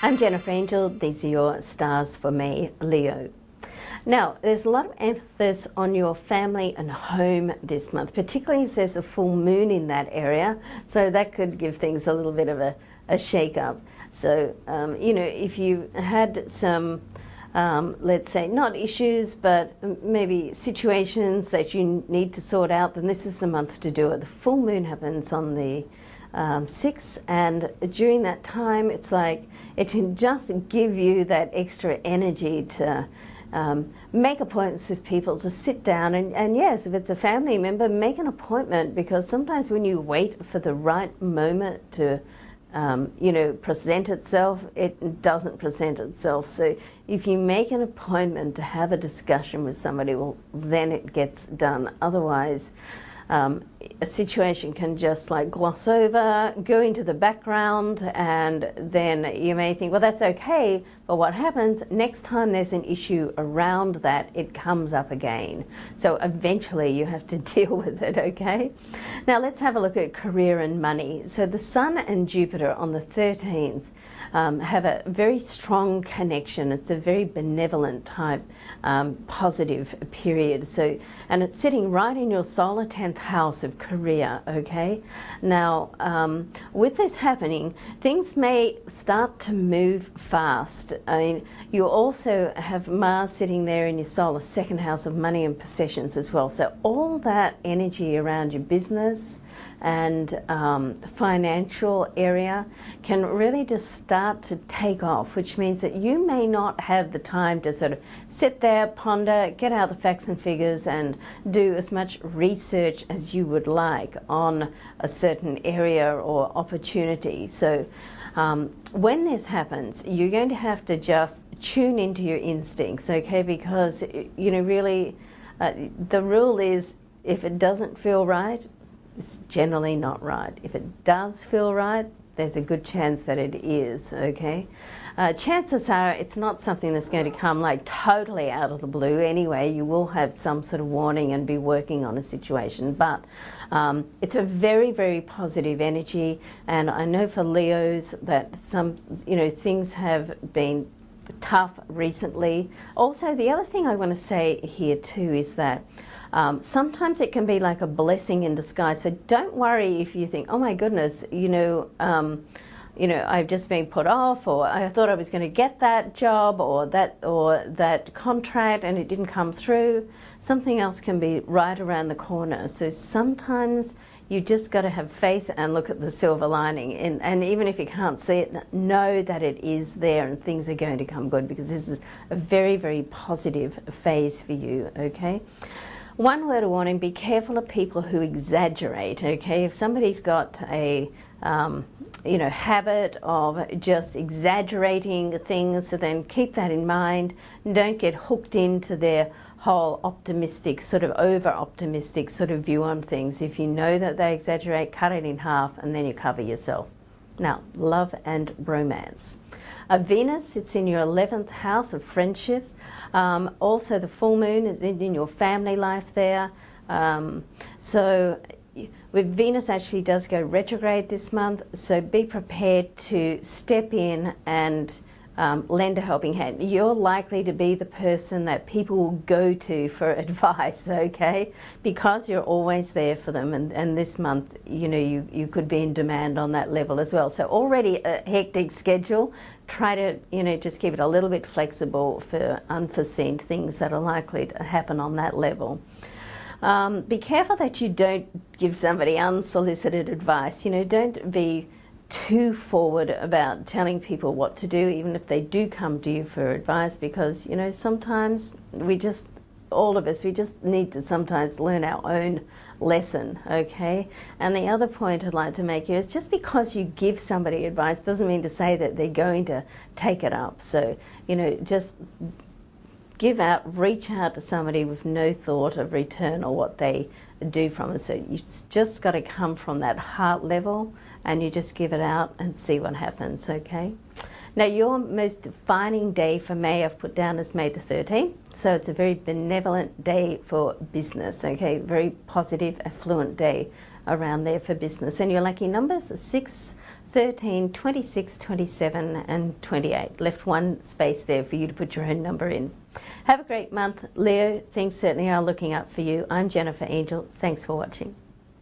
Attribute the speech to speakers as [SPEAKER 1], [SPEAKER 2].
[SPEAKER 1] I'm Jennifer Angel. These are your stars for May, Leo. Now, there's a lot of emphasis on your family and home this month, particularly as there's a full moon in that area, so that could give things a little bit of a shake-up. So, if you had some, let's say, not issues, but maybe situations that you need to sort out, then this is the month to do it. The full moon happens on the 6, and during that time it's like it can just give you that extra energy to make appointments with people, to sit down and yes, if it's a family member, make an appointment, because sometimes when you wait for the right moment to present itself, it doesn't present itself. So if you make an appointment to have a discussion with somebody, well, then it gets done. Otherwise, a situation can just like gloss over, go into the background, and then you may think, well, that's okay, but what happens next time there's an issue around that, it comes up again. So eventually you have to deal with it, okay? Now let's have a look at career and money. So the Sun and Jupiter on the 13th have a very strong connection. It's a very benevolent type, positive period. So, and it's sitting right in your solar 10th house of career, okay? Now, with this happening, things may start to move fast. I mean, you also have Mars sitting there in your solar 2nd house of money and possessions as well. So all that energy around your business and financial area can really just start to take off, which means that you may not have the time to sort of sit there, ponder, get out the facts and figures and do as much research as you would like on a certain area or opportunity. So when this happens, you're going to have to just tune into your instincts, okay? Because, really, the rule is if it doesn't feel right, it's generally not right. If it does feel right, there's a good chance that it is, okay? Chances are it's not something that's going to come like totally out of the blue anyway. You will have some sort of warning and be working on a situation, but it's a very, very positive energy. And I know for Leos that some, things have been tough recently. Also, the other thing I want to say here too is that sometimes it can be like a blessing in disguise. So don't worry if you think, oh my goodness, I've just been put off, or I thought I was going to get that job or that contract and it didn't come through. Something else can be right around the corner. So sometimes you just got to have faith and look at the silver lining. And even if you can't see it, know that it is there and things are going to come good, because this is a very, very positive phase for you, okay? One word of warning, be careful of people who exaggerate, okay? If somebody's got a habit of just exaggerating things, so then keep that in mind. Don't get hooked into their whole optimistic, sort of over-optimistic sort of view on things. If you know that they exaggerate, cut it in half and then you cover yourself. Now, love and romance. Venus, it's in your 11th house of friendships. Also, the full moon is in your family life there. So with Venus actually does go retrograde this month, so be prepared to step in and lend a helping hand. You're likely to be the person that people will go to for advice, okay? Because you're always there for them, and this month, you could be in demand on that level as well. So already a hectic schedule. Try to, just keep it a little bit flexible for unforeseen things that are likely to happen on that level. Be careful that you don't give somebody unsolicited advice. Don't be too forward about telling people what to do, even if they do come to you for advice, because, sometimes all of us need to sometimes learn our own lesson, okay? And the other point I'd like to make here is just because you give somebody advice doesn't mean to say that they're going to take it up. So, just reach out to somebody with no thought of return or what they do from it. So you just got to come from that heart level and you just give it out and see what happens, okay? Now, your most defining day for May I've put down as May the 13th. So it's a very benevolent day for business, okay? Very positive, affluent day around there for business. And your lucky numbers are 6, 13, 26, 27 and 28. Left one space there for you to put your own number in. Have a great month, Leo. Things certainly are looking up for you. I'm Jennifer Angel. Thanks for watching.